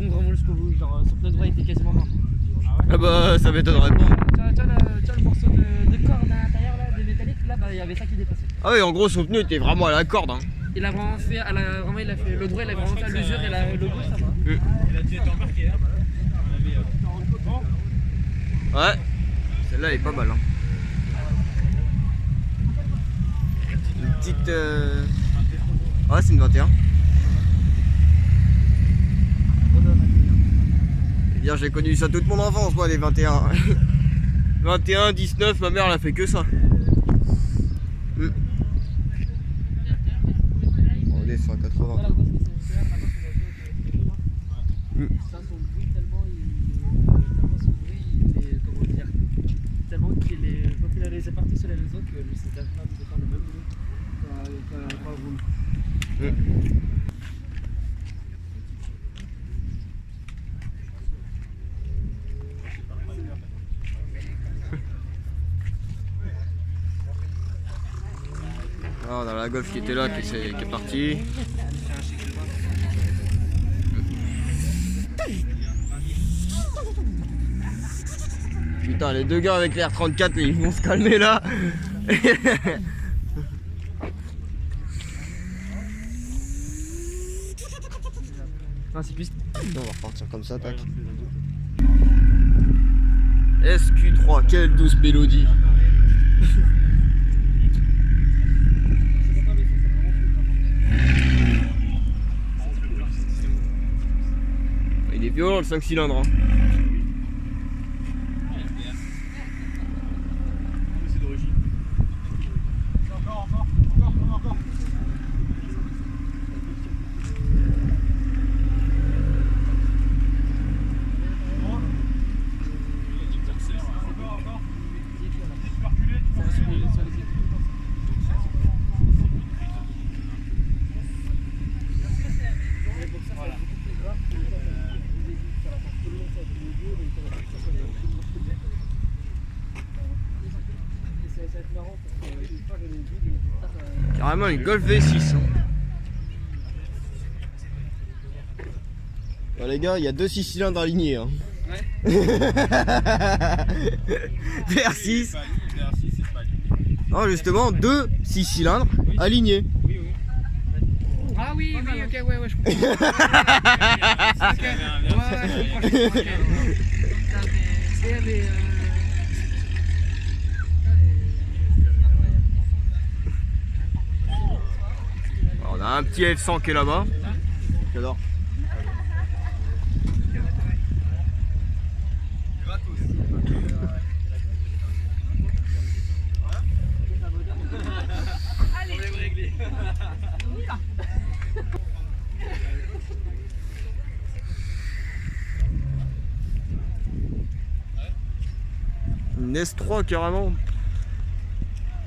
Vraiment jusqu'au bout, genre son pneu droit était quasiment mort. Ah bah ça m'étonnerait pas. Tu vois le morceau de corde à l'intérieur là, de métallique, là bah il y avait ça qui dépassait. Ah oui, en gros son pneu était vraiment à la corde. Hein. Il a vraiment fait, il a fait le droit, il a vraiment fait à l'usure et le gauche ça va. Il a dû être embarqué, hein. Ouais, celle-là elle est pas mal. Hein. Une petite. Ouais, c'est une 21. Eh bien, j'ai connu ça toute mon enfance, moi, les 21. 21, 19, ma mère elle a fait que ça. On est sur 80. Ça, son bruit tellement tellement qu'il est, quand il a laissé partir sur les réseaux que lui c'était capable de faire le même bruit quand vous. Ah, on a la Golf qui était là, qui est partie. Putain, les deux gars avec les R34, ils vont se calmer là. Non, c'est plus. On va repartir comme ça, tac. SQ3, quelle douce mélodie. Il est violent le 5 cylindres. Hein. C'est d'origine. Encore. Carrément une Golf V6. Hein. Bon, les gars, il y a 2 6 cylindres alignés. Hein. Ouais. VR6. Non, justement, 2 6 cylindres alignés. Ah oui, ok, ouais, je comprends. Ok, je comprends. On a un petit F100 qui est là-bas. J'adore. Une S3 carrément.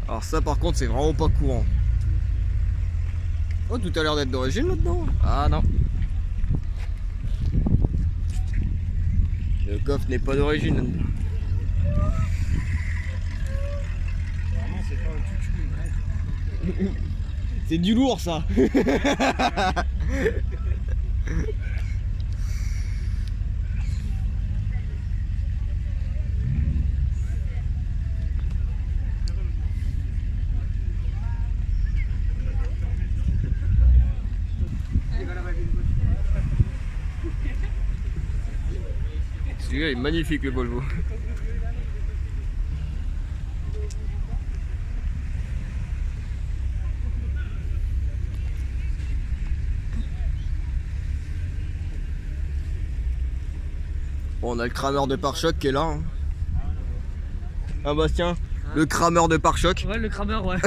Alors ça par contre c'est vraiment pas courant. Oh, tout a l'air d'être d'origine là-dedans. Ah non. Le coffre n'est pas d'origine. C'est du lourd ça. Celui-là est magnifique le Volvo. Bon, on a le crameur de pare-choc qui est là. Hein. Ah Bastien, le crameur de pare-choc. Ouais, le crameur, ouais.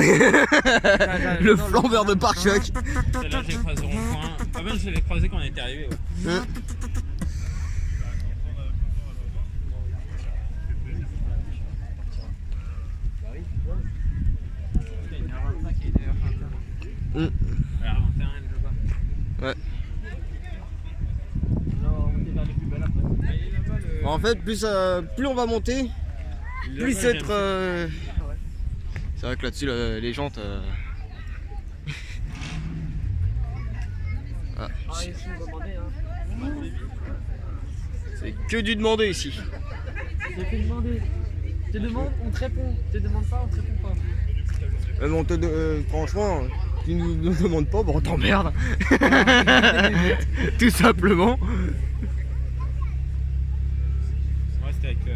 Le flambeur de pare-choc. Celle-là, j'ai croisé au rond-point. Ah ben, je l'ai croisé quand on était arrivé. Ouais. Ouais. En fait, plus on va monter, plus être. C'est vrai que là-dessus, les jantes. Ah. Ah, ici, on va demander, hein. Que du demander ici. J'ai fait demander. Tu demandes, on te répond. Tu demandes pas, on te répond pas. Même franchement, tu nous demandes pas, bon on t'emmerde. Tout simplement. Ouais, c'était avec la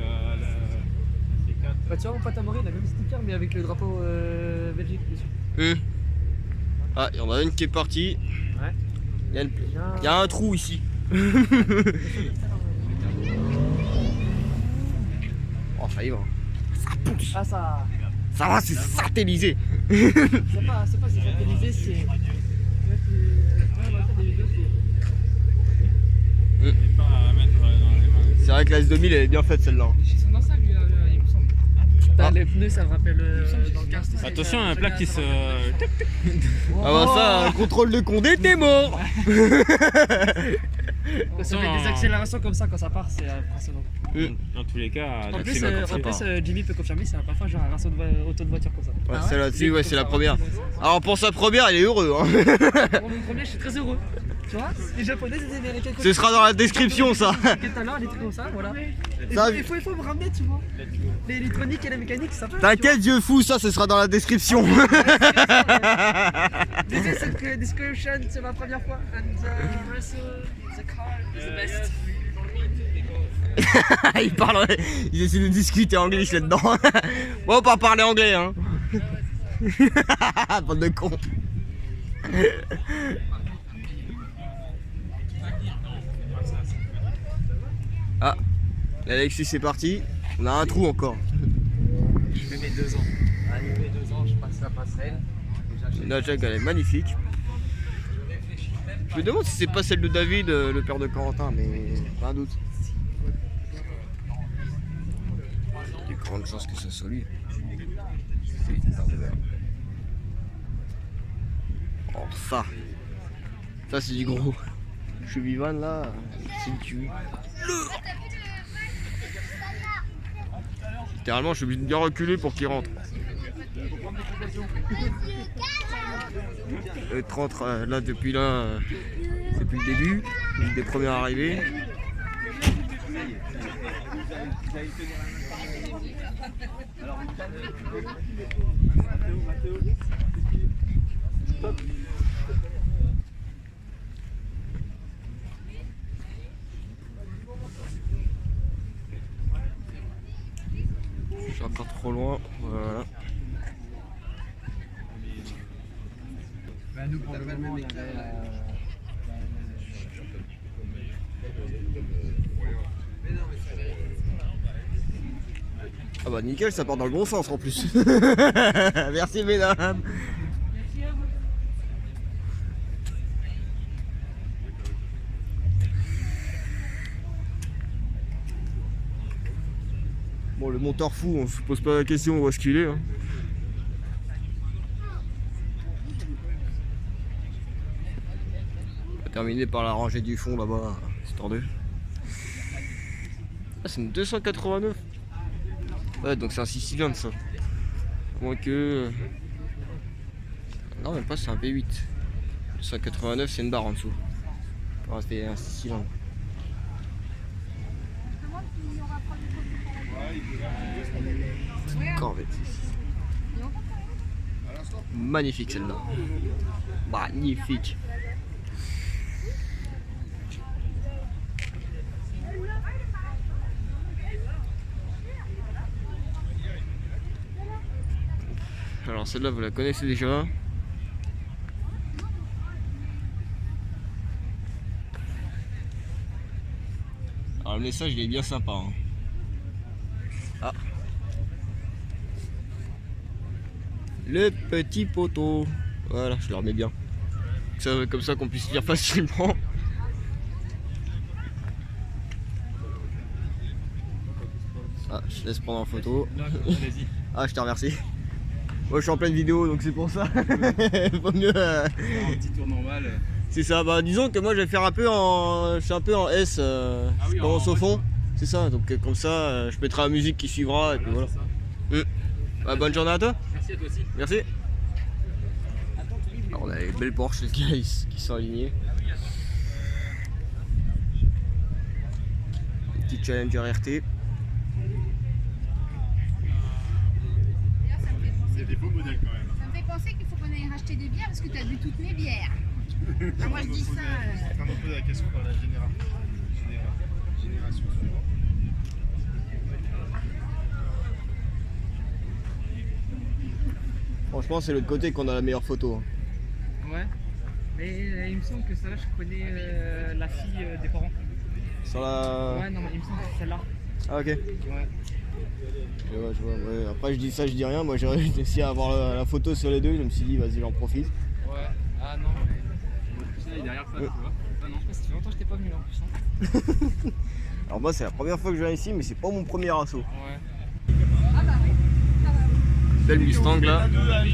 C4. Bah tu vois mon pote Amaury, il a le même sticker mais avec le drapeau Belgique dessus. Ah, il y en a une qui est partie. Ouais. Il y a un trou ici. Oh ça y va. Ah ça... Ça va, c'est satellisé. C'est pas c'est satellisé, c'est... Ouais, on va faire des vidéos, Et pas à mettre dans les mains. C'est vrai que la S2000 elle est bien faite celle-là. c'est... Ils sont dans ça lui, il me semble. Ah. Les pneus ça me rappelle dans le cast. Attention, un plaque qui se. Ah bah ça, un contrôle de Condé, t'es mort. Quand ça fait des accélérations comme ça quand ça part, c'est impressionnant. Dans tous les cas, En la plus, team a en commencé plus par- Jimmy peut confirmer, c'est la première fois que j'ai un raceau auto de voiture comme ça. Ouais, Ah ouais celle-là-dessus, ouais, c'est la Comme ça, première. ouais. Alors pour sa première, il est heureux. Hein. Pour mon premier, je suis très heureux. Tu vois, les japonais, les américains. Ce sera dans la description ça. Tout à l'heure, les trucs comme ça, voilà. Ça, Il faut me ramener, tu vois. L'électronique et la mécanique, ça va. T'inquiète, vieux fou, ça ce sera dans la description. This is the description, c'est ma première fois. And the car is the best. Ils essaient de discuter anglais là-dedans. Bon, pas parler anglais, hein. Bande de cons. Ah, l'Alexis c'est parti. On a un trou encore. Je fais mes 2 ans. Allez, mes 2 ans, je passe la passerelle. La Jag elle est magnifique. Je me demande si c'est pas celle de David, le père de Corentin, mais pas un doute. Il y a grande chance que ça soit lui. Oh ça c'est du gros. Je suis vivant là, c'est le tue. Littéralement je suis obligé de bien reculer pour qu'il rentre. Le 30 là depuis là, depuis le début, une des premières arrivées. Je suis encore trop loin, voilà. Bah, nous, pour le moment, on avait. Ah bah nickel, ça part dans le bon sens en plus. Merci mesdames. Bon, le monteur fou, on se pose pas la question où est-ce qu'il est. Hein. On va terminer par la rangée du fond là-bas, histoire de. Ah, c'est une 289. Ouais, donc c'est un 6 cylindres ça. À moins que. Non, même pas, c'est un V8. 289, c'est une barre en dessous. Ouais, c'est un 6 cylindres. Corvette. Magnifique celle-là. Magnifique. Alors celle-là vous la connaissez déjà. Alors le message il est bien sympa. Hein. Ah. Le petit poteau. Voilà, je le remets bien. Comme ça qu'on puisse lire facilement. Ah, je te laisse prendre en photo. Ah, je te remercie. Moi je suis en pleine vidéo donc c'est pour ça. Vaut mieux. Un petit tour normal. C'est ça, bah disons que moi je vais faire un peu en. Je suis un peu en S oui, je commence au fond. C'est ça, donc comme ça je mettrai la musique qui suivra et puis voilà. Bah, bonne journée à toi. Merci à toi aussi. Merci. Alors, on a les belles Porsche qui sont alignés. Petit Challenger RT. Il y a des beaux modèles quand même. Ça me fait penser qu'il faut qu'on aille racheter des bières parce que tu as bu toutes mes bières. Ah, moi je dis ça. C'est un peu la question dans la génération suivante. Franchement, c'est l'autre côté qu'on a la meilleure photo. Hein. Ouais. Mais il me semble que celle-là, je connais la fille des parents. Sur la... Ouais, non, mais il me semble que c'est celle-là. Ah ok. Ouais. Je vois, ouais. Après je dis ça, je dis rien. Moi j'ai réussi à avoir la photo sur les deux. Je me suis dit vas-y j'en profite. Ouais. Ah non, mais. Tu sais, il est derrière ça, tu vois. Ah non, ça fait longtemps que je t'ai pas venu en plus. Hein. Alors moi c'est la première fois que je viens ici mais c'est pas mon premier assaut. Ouais. Ah bah oui. Ah bah oui. Belle Mustang là. Ah bah là, ouais.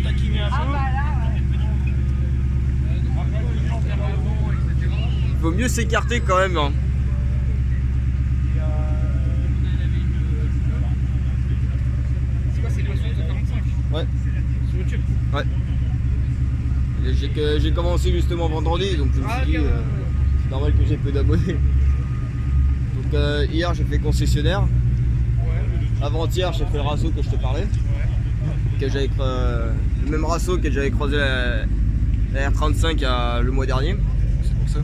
Il vaut mieux s'écarter quand même. Hein. C'est quoi, c'est le 45? Ouais. Sur YouTube? Ouais. Et j'ai commencé justement vendredi donc je me suis dit c'est normal que j'ai peu d'abonnés. Donc hier j'ai fait concessionnaire. Avant-hier j'ai fait le rasso que je te parlais. Que j'avais le même rasso que j'avais croisé la R35 le mois dernier. C'est pour ça.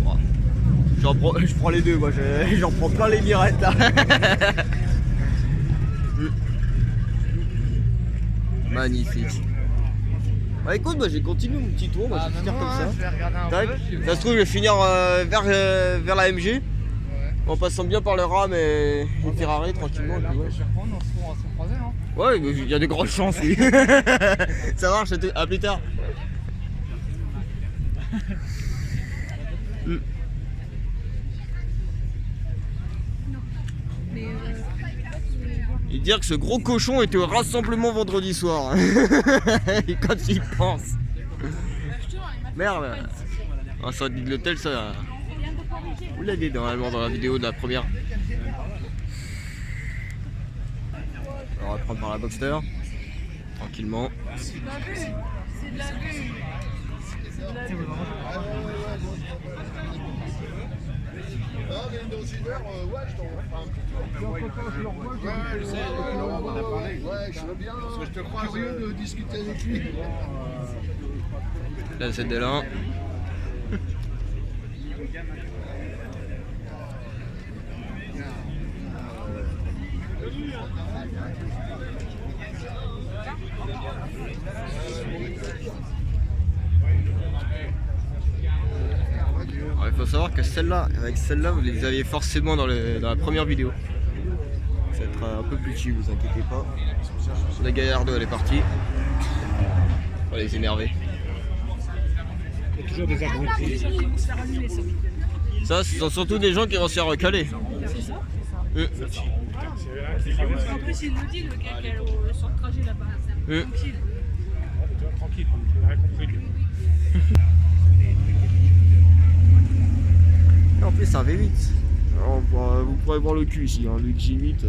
Wow. Je prends les deux moi, j'en prends plein les mirettes là. Magnifique. Bah écoute, j'ai continué mon petit tour, moi je vais finir comme ça. Je vais regarder un Tac. peu. Ça se trouve je vais finir vers la MG. Ouais. En passant bien par le RAM et Ferrari tranquillement. Là, Puis ouais. je vais reprendre, on se croiser, hein. Ouais, mais il y a de grandes chances. Oui. Ça marche, à plus tard. Et dire que ce gros cochon était au rassemblement vendredi soir. Et quand il pense. Merde. Ah, ça dit de l'hôtel, ça. Vous l'avez normalement dans la vidéo de la première. On va prendre par la Boxster. Tranquillement. C'est de la vue. Je te crois curieux de discuter avec lui. Là, c'est de là. Il faut savoir que celle-là, avec celle-là, vous les aviez forcément dans la première vidéo. Ça va être un peu plus cheap, vous inquiétez pas. La Gallardo, elle est partie. On va les énerver. Il y a toujours des abrutis. Ça, ce sont surtout des gens qui vont se faire recaler. En plus, il le dit, le gars qui est sur le trajet là-bas. Tranquille. Tranquille, j'ai rien compris. Et en plus, c'est un V8. Alors, vous pourrez voir le cul ici, hein, le J8.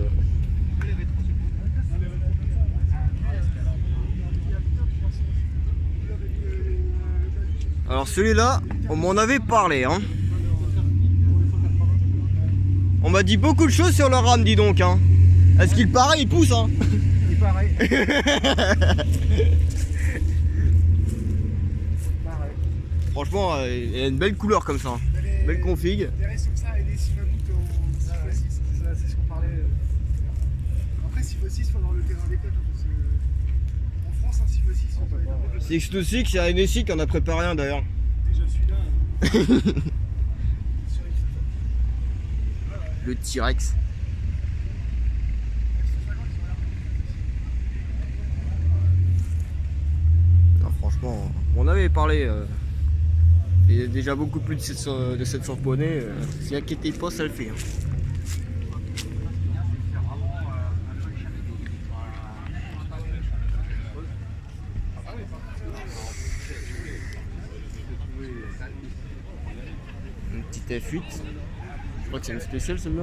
Alors celui-là, on m'en avait parlé. Hein. On m'a dit beaucoup de choses sur le RAM, dis donc. Hein. Est-ce qu'il paraît, il pousse hein. Il paraît. Franchement, il a une belle couleur comme ça. Belle config. Intéressant que ça et les 6 c'est ce qu'on parlait. Après 6x6 faut avoir le terrain adéquat parce que en France un 6x6 on peut aller 6 to 6, il y a NSI qui en a préparé un d'ailleurs. déjà celui-là. Le T-Rex. Non, franchement, on avait parlé. Il y a déjà beaucoup plus de 700 poneys. Si inquiétez pas, ça le fait. Hein. Une petite F8. Je crois que c'est une spéciale celle-là.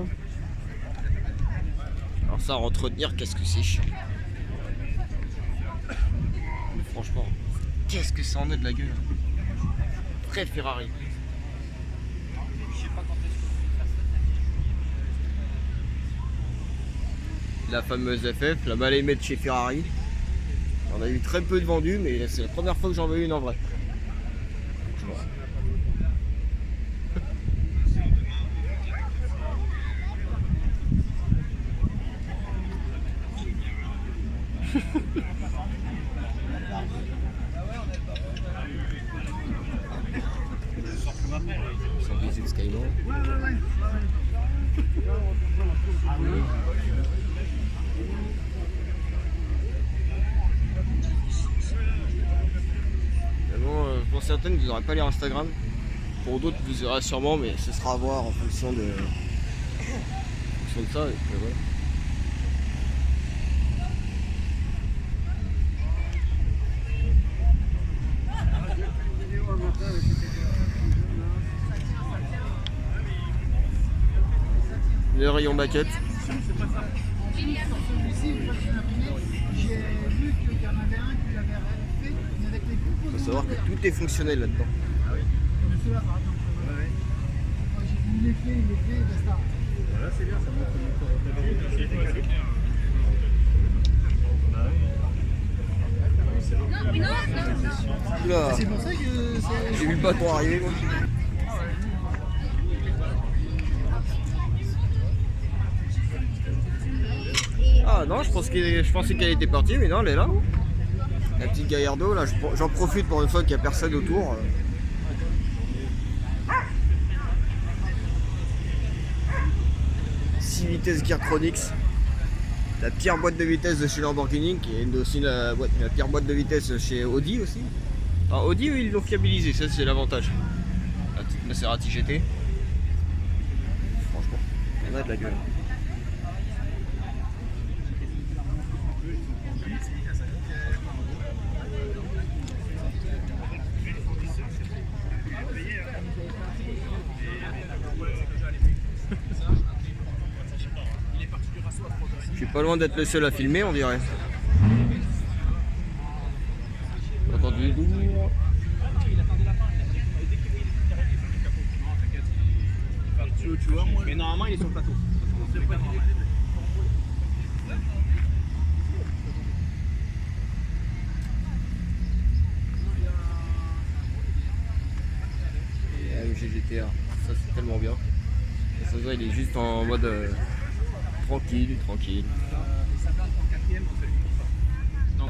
Alors ça, à entretenir, qu'est-ce que c'est chiant. Mais franchement, qu'est-ce que ça en est de la gueule. Très Ferrari. la fameuse FF, la mal aimée de chez Ferrari. On a eu très peu de vendus, mais c'est la première fois que j'en veux une en vrai. Sans viser de Skyline. Pour certaines, vous n'aurez pas les Instagram. Pour d'autres, vous aurez sûrement, mais ce sera à voir en fonction de ça. Et puis, voilà. Le rayon maquette. J'ai vu qu'il y en avait un qui l'avait fait, mais avec les Il faut savoir que tout est fonctionnel là-dedans. Mais celui-là, par exemple, moi, j'ai vu il est fait, basta. Voilà, c'est bien, ça montre le moteur. Oula, C'est pour ça que c'est. j'ai vu le patron arriver moi. Ah non, je pensais qu'elle était partie, mais non, elle est là. La petite Gallardo, là, j'en profite pour une fois qu'il n'y a personne autour. 6 vitesses Geartronics. La pire boîte de vitesse de chez Lamborghini, qui est aussi la pire boîte de vitesse chez Audi aussi. Alors Audi, eux, ils l'ont fiabilisé, ça c'est l'avantage. La petite Maserati GT. Franchement, elle a de la gueule. Je suis pas loin d'être le seul à filmer, on dirait. Entendu lourd. Tu vois, moi. Mais normalement, il est sur le plateau. AMG GTR, ça c'est tellement bien. Ça se voit, il est juste en mode tranquille. Ça passe en quatrième, en fait. Non.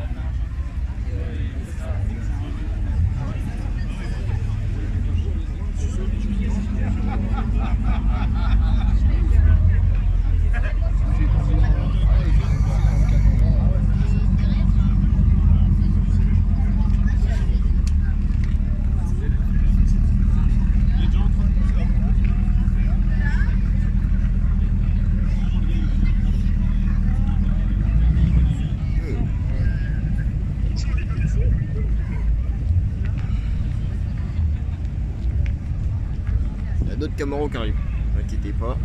Il y a d'autres Camaro qui arrivent, ne vous inquiétez pas.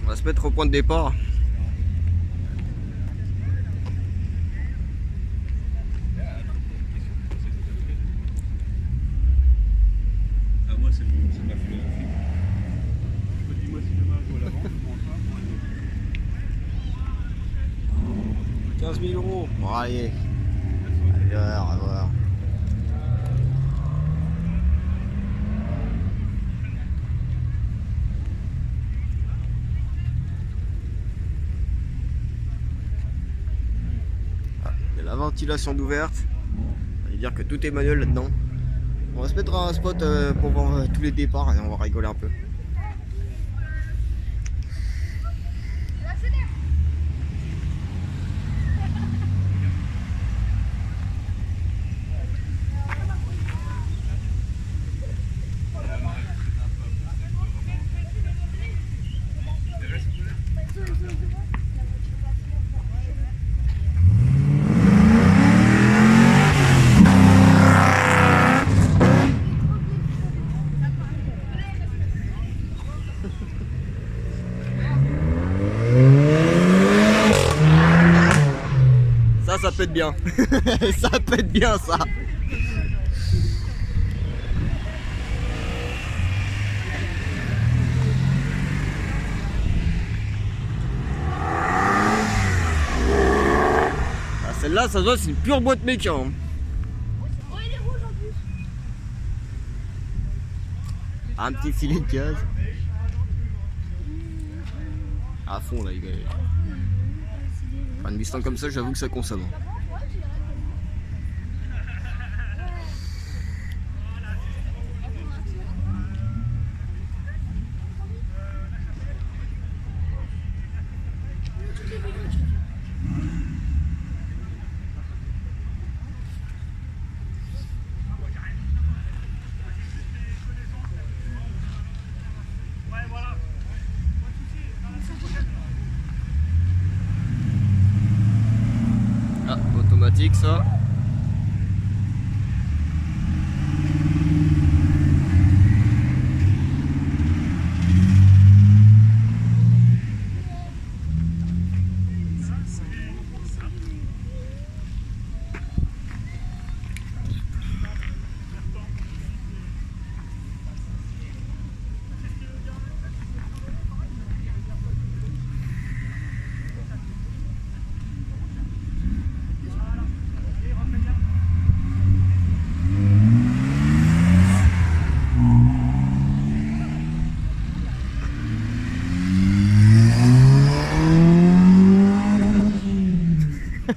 On va se mettre au point de départ. Ah, moi, c'est ma philosophie. Dis-moi si demain je vois l'avant, je prends ça. 15 000 €. Bon, allez. Allez, on va voir. La ventilation d'ouverte, ça veut dire que tout est manuel là-dedans. On va se mettre à un spot pour voir tous les départs et on va rigoler un peu. pète bien. Ça pète bien ça. Ah, celle-là, ça se voit, c'est une pure boîte méca. Hein. Oh, il est rouge en plus. Un petit filet de gaz. À fond là, il va. Enfin, une Mustang comme ça, j'avoue que ça consomme. Ah, automatique ça.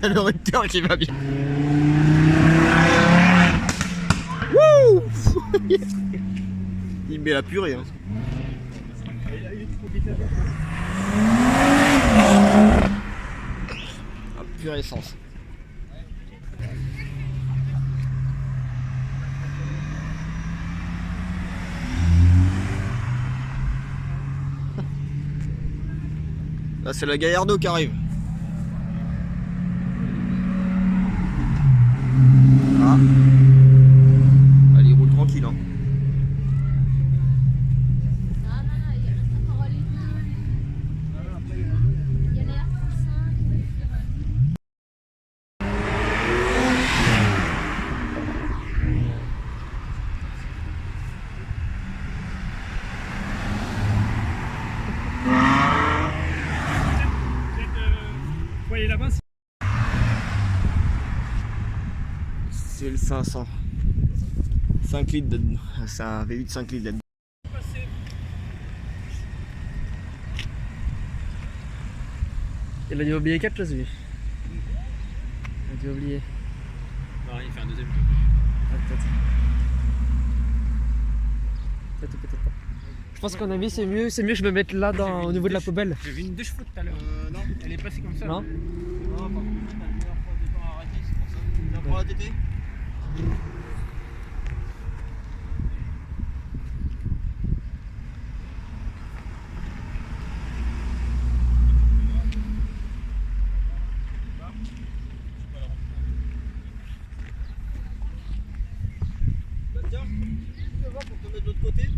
Le rupteur qui va bien. Wouh. Il met la purée. Hein. Ah, pure essence. Là c'est la Gallardo qui arrive. Ah. Allez, il roule tranquille hein. Il reste encore les deux. Il y a la R35. Voyez là-bas, C'est le 500. 5 litres de... C'est un V8 5 litres là-dedans. il a dû oublier quelque chose lui. Il a dû oublier. Non, il fait un deuxième tour. Ah, peut-être. Peut-être ou peut-être pas. Je pense qu'en ami c'est mieux que je me mette là dans, au niveau de la poubelle. J'ai vu une deux chevaux tout à l'heure. Non. Elle est passée comme ça. Non. Non, par contre, t'as le meilleur point de départ arrêté, c'est pour ça. T'as pour la TT. Bah tiens, tu peux voir pour te mettre de l'autre côté.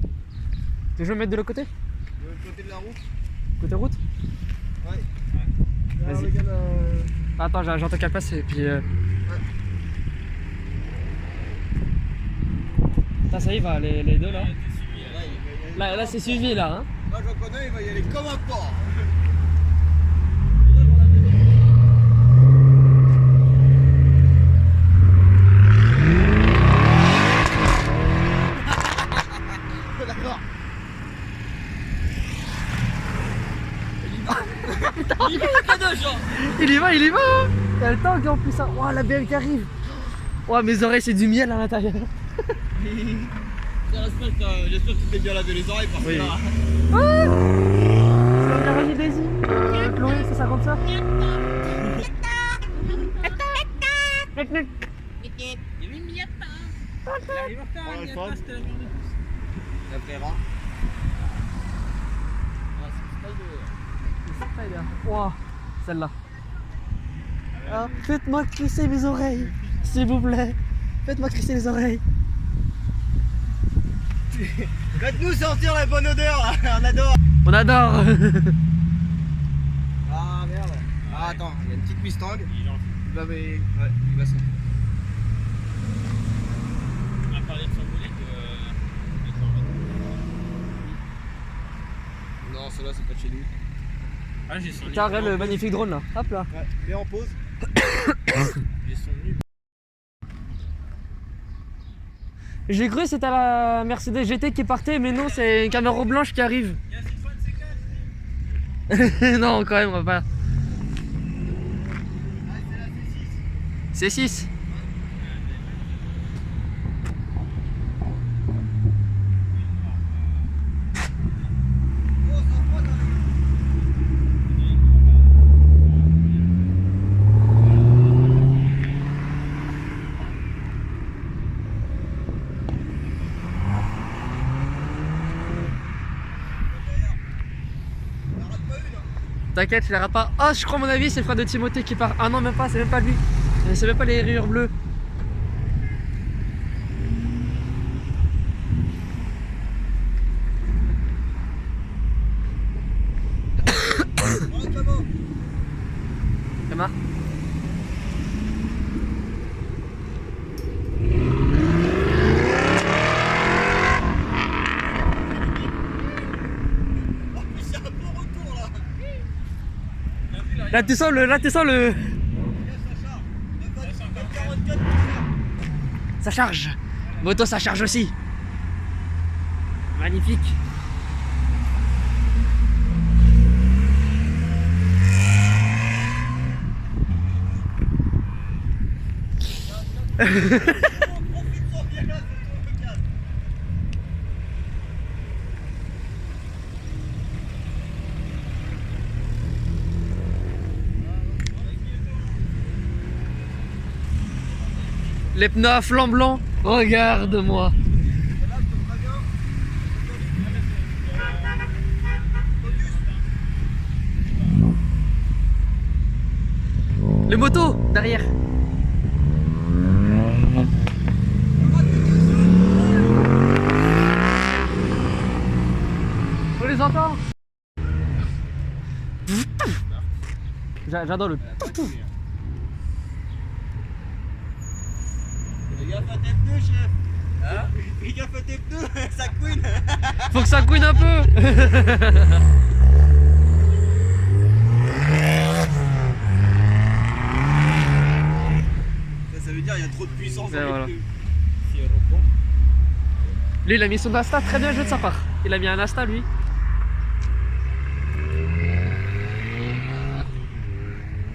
Tu veux me mettre de l'autre côté? De l'autre côté de la route. Côté route? Ouais. Vas-y. Attends, j'entends qu'elle passe et puis. Putain, ça y va, les deux là. Là c'est suivi là. Hein. Moi j'en connais, il va y aller comme un porc. D'accord. Il y va hein. Il y a le tank en plus. Hein. Oh, la BM qui arrive. Oh, mes oreilles, c'est du miel à l'intérieur. J'espère que tu t'es bien lavé les oreilles parce que Oui. là... C'est la dernière Daisy. Chloé, c'est ça comme ça. Ça plaira. Wow, celle-là. Ah, faites-moi crisser mes oreilles, s'il vous plaît. Faites-moi crisser les oreilles. Faites-nous sentir la bonne odeur, là. On adore. On adore. Ah merde. Ah attends, il y a une petite Mustang. Il va, mais... Ouais, il va s'en... On a parlé de son bolide. Non, celui-là, c'est pas de chez lui. Ah, j'ai son Tiens, regarde le magnifique drone là. Hop là. Ouais, mets en pause. J'ai son nu. J'ai cru que c'était la Mercedes GT qui partait, mais non, c'est une Camaro blanche qui arrive. Non, quand même, on va pas. C'est 6. T'inquiète, je les rate pas. Oh, je crois, à mon avis, c'est le frère de Timothée qui part. Ah non, même pas, c'est même pas lui. C'est même pas les rayures bleues. Ça marche. Là tu sens le... Ça charge. Moto ça charge aussi. Magnifique. Les pneus à flanc blanc, regarde-moi. Les motos derrière. On les entend. J'adore le... Fais gaffe à tes pneus, chef. Hein? Fais gaffe à tes pneus, ça couine. Faut que ça couine un peu. Ça veut dire qu'il y a trop de puissance dans les Voilà. pneus. Lui il a mis son Asta, très bien joué de sa part. Il a mis un Asta lui.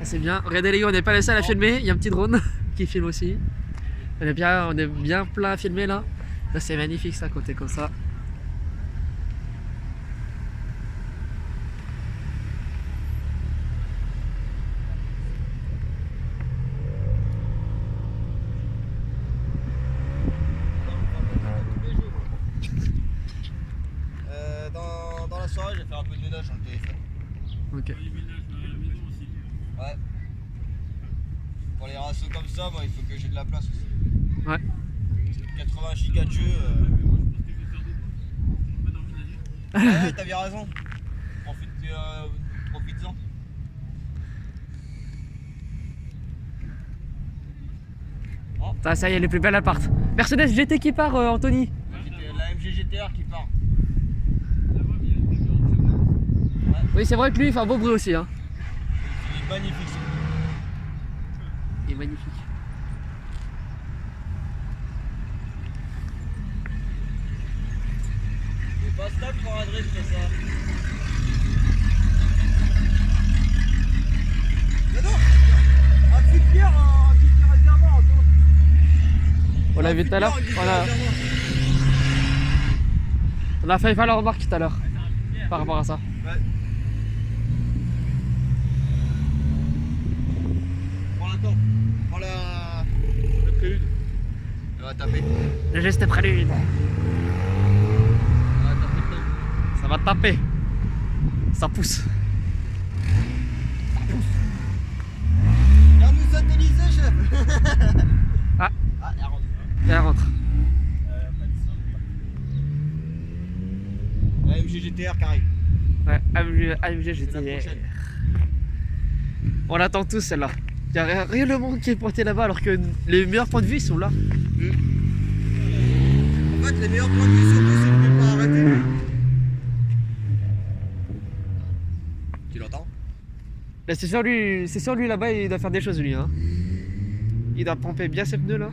Ah, c'est bien. Regardez les gars, on n'est pas les seuls à filmer. Il y a un petit drone qui filme aussi. On est bien plein à filmer là. Là c'est magnifique ça, côté comme ça. Dans la soirée, je vais faire un peu de ménage sur le téléphone. Ok. Ouais. Pour les ratios comme ça, moi, il faut que j'ai de la place aussi. Ouais. 80 gigas de jeu. Ouais, t'as bien raison. Profites-en. Ça y est, elle est plus belle à part. Mercedes GT qui part, Anthony. La MG GTR qui part. Oui, c'est vrai que lui il fait un beau bruit aussi. Hein. Il est magnifique. Il est magnifique. C'est pas stable pour un drift comme ça. Mais non, un petit pierre réservoir, Anto. On l'a vu tout à l'heure. On a failli faire la remarque tout à l'heure. Par rapport à ça. Ouais. Prends la prélude. Elle va taper. Le geste prélude. Elle va taper dedans. Ça va taper. Ça pousse. Viens nous satelliser, chef. Ah. Ah, elle rentre. Et elle rentre. La MG GTR qui arrive. Ouais, AMG C'est la GT. prochaine. On l'attend tous celle-là. Il y a rien le monde qui est pointé là-bas alors que les meilleurs points de vue ils sont là. En fait, les meilleurs points de vue surtout, c'est de ne pas arrêter. Tu l'entends? Là, c'est sûr lui là-bas il doit faire des choses lui hein. Il doit pomper bien ses pneus là.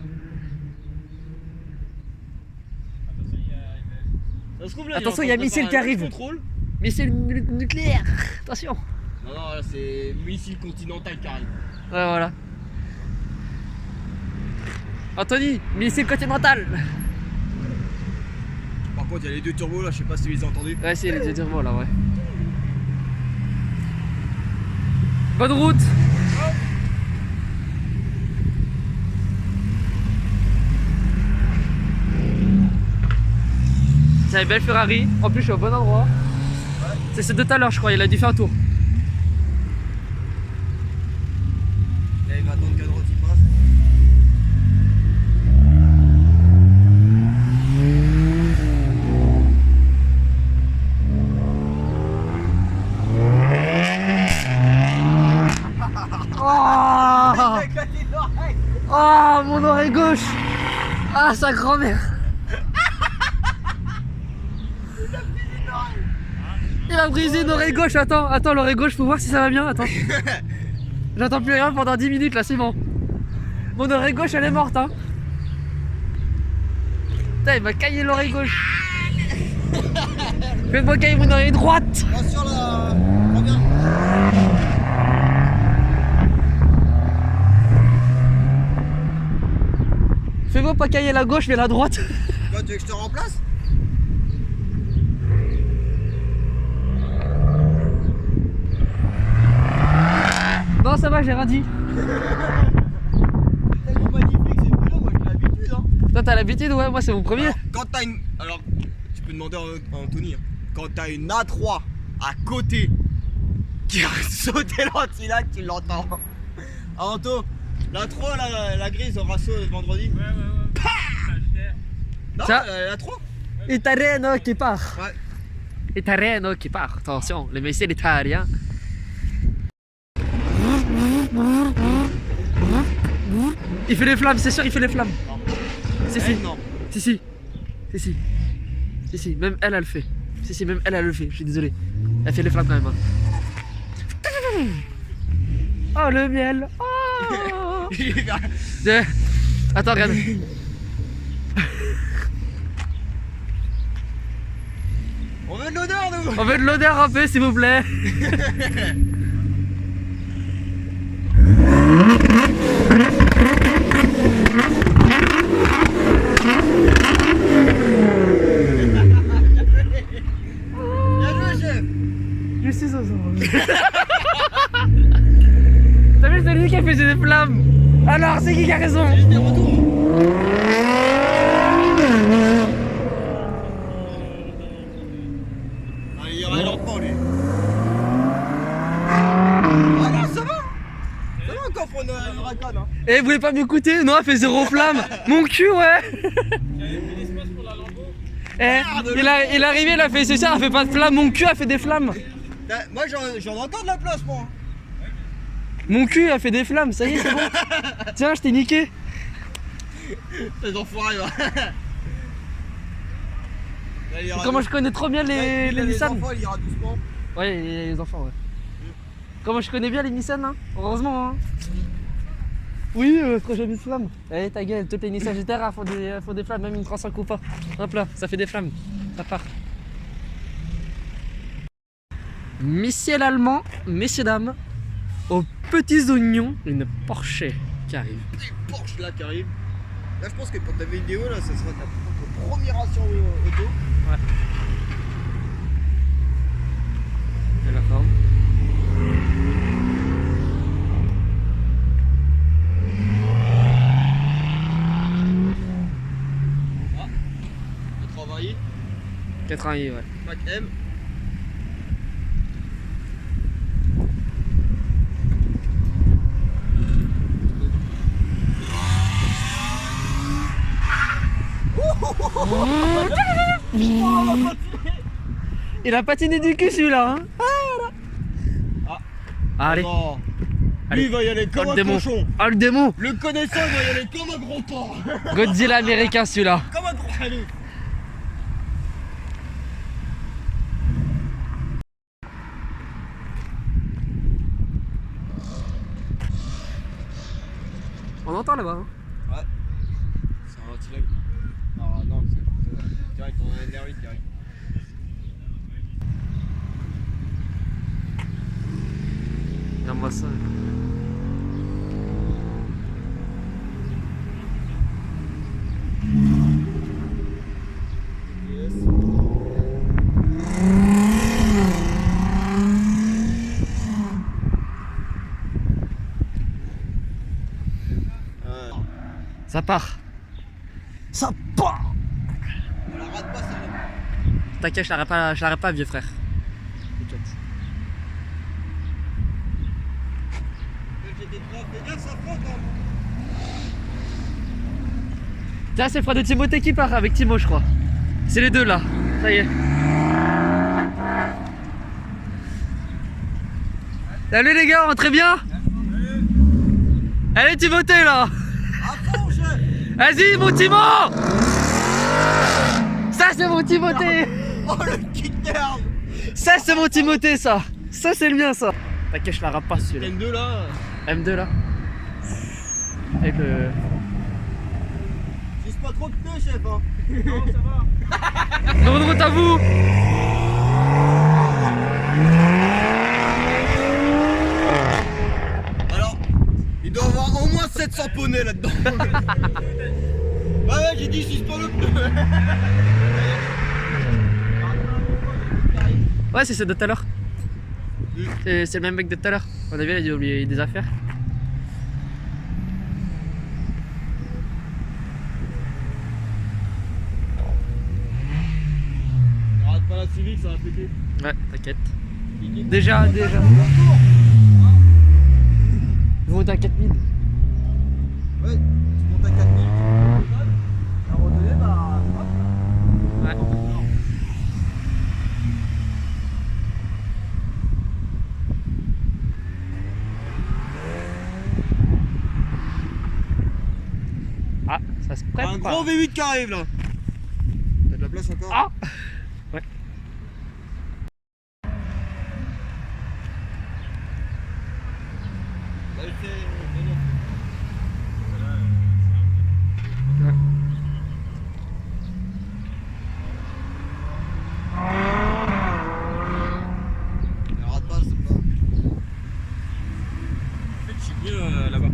Ça se trouve, là, Attention, il y a missile qui arrive. Contrôle. Missile nucléaire. Attention. Non, non, là c'est missile continental qui arrive. Ouais voilà. Anthony, missile continental. Par contre, il y a les deux turbos là, je sais pas si vous les avez entendus. Ouais c'est les deux turbos là ouais. Bonne route. C'est une belle Ferrari, en plus je suis au bon endroit. C'est de tout à l'heure je crois, il a dû faire un tour. Là, il va attendre qu'un droite il passe. Oh, oh mon oreille gauche. Ah sa grand-mère. Il a brisé une oreille gauche, attends l'oreille gauche, faut voir si ça va bien, attends. J'entends plus rien pendant 10 minutes là, c'est bon. Mon oreille gauche elle est morte hein. Putain il m'a caillé l'oreille gauche. Faites-moi cailler mon oreille droite. Attention là, reviens. Fais-moi pas cailler la gauche mais la droite. Quoi, tu veux que je te remplace? Non ça va j'ai rien dit. C'est tellement magnifique ces vélos, moi j'ai l'habitude hein. Toi t'as l'habitude ouais moi c'est mon premier. Alors, quand t'as une... Alors, tu peux demander à Anthony, hein. Quand t'as une A3 à côté qui a sauté l'antilac, tu l'entends. Ah Anto, l'A3, la grise aura sauté vendredi. Ouais. Non, Ça- l'A3. Italien qui part. Ouais. Italien qui part. Attention, le missile italien. Il fait les flammes, c'est sûr, il fait les flammes. Si, si. Non. Si, si. Si, si. Si, si. Même elle, elle le fait. Si, si, même elle, elle le fait. Je suis désolé. Elle fait les flammes quand même. Hein. Oh, le miel. Oh. Attends, regarde. On veut de l'odeur nous. On veut de l'odeur un peu, s'il vous plaît. Bien joué chef. Je suis Zozo. T'as vu, c'est lui qui a fait des flammes. Alors, c'est qui a raison? J'ai des retours. Ah, il ira lentement lui. Ah non, ça va. Ça va encore pour une racane hein. Eh, vous voulez pas m'écouter? Non, elle fait zéro flamme. Mon cul, ouais. Eh, il est arrivé, il a fait c'est ça, elle fait pas de flamme. Mon cul a fait des flammes. Moi j'en ai encore de la place moi. Mon cul a fait des flammes, ça y est, c'est bon. Tiens, je t'ai niqué. Les enfoirés va. Comment je connais trop bien les Nissan. enfants, il ira doucement. Ouais, les enfants, ouais. Comment je connais bien les Nissan, hein. Heureusement, hein. Oui, très jolie flamme. Eh, ta gueule, toutes les Nissan GTR font des flammes, même une 35 ou pas. Hop là, ça fait des flammes. Ça part. Missile allemand, messieurs dames, aux petits oignons, une Porsche qui arrive. Des Porsche là qui arrivent. Là je pense que pour ta vidéo là, ça sera ta première ration auto. Ouais. Et la forme. Ah, 80i, 80i, ouais. Mac M. Il a patiné du cul celui-là, hein. Ah. Allez. Non. Allez. Lui il va y aller comme Oh, un le démon. cochon. Oh le démon. Le connaissant il va y aller comme un gros porc. Godzilla américain celui-là. Comme un gros allez. On entend là-bas. Hein. Ouais. C'est un ventilateur. Ah non, c'est direct, on a un R8 direct. Regarde-moi ça. Yes. Ça part. Ça part. On la rate pas celle-là. T'inquiète, je l'arrête pas, vieux frère. T'inquiète. Fais gaffe, ça frotte hein. Tiens, c'est le frère de Timothée qui part avec Timo, je crois. C'est les deux là. Ça y est. Salut les gars, rentrez bien. Allez Timothée là. Vas-y mon Timo. Ça c'est mon Timothée. Oh le kit d'herbe. Ça c'est mon Timothée ça. Ça c'est le mien ça. T'inquiète, je la rate pas celui-là. M2 là. M2 là. Avec le... J'use pas trop de pneus chef hein. Non, ça va. Bonne route à vous. Alors, il doit y avoir au moins 700 poneys là-dedans. Ouais, j'ai dit, j'use pas le pneu. Ouais, c'est ceux de tout à l'heure. C'est le même mec de tout à l'heure. On a vu, il a dû oublier des affaires. On rate pas la Civic, ça va péter. Ouais, t'inquiète. Déjà. Vous montez à 4000. Ouais, tu montes à 4000. À un moment donné, bah. Hop. Ouais. Ah, ça se prête Un pas. gros V8 qui arrive là. T'as de la place encore? Ah. Ouais. Là, il fait. Elle rate pas, c'est pas. En fait, je suis mieux là-bas.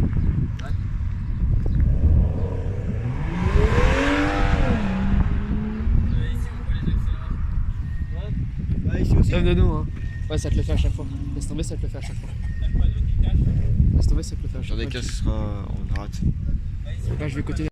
Bah, ici aussi. Même de nous, hein. Ouais, ça te le fait à chaque fois. Laisse tomber, ça te le fait à chaque fois. Laisse tomber, ça te le fait à chaque Sur fois. des cas, ce sera. On rate. Là, je vais continuer.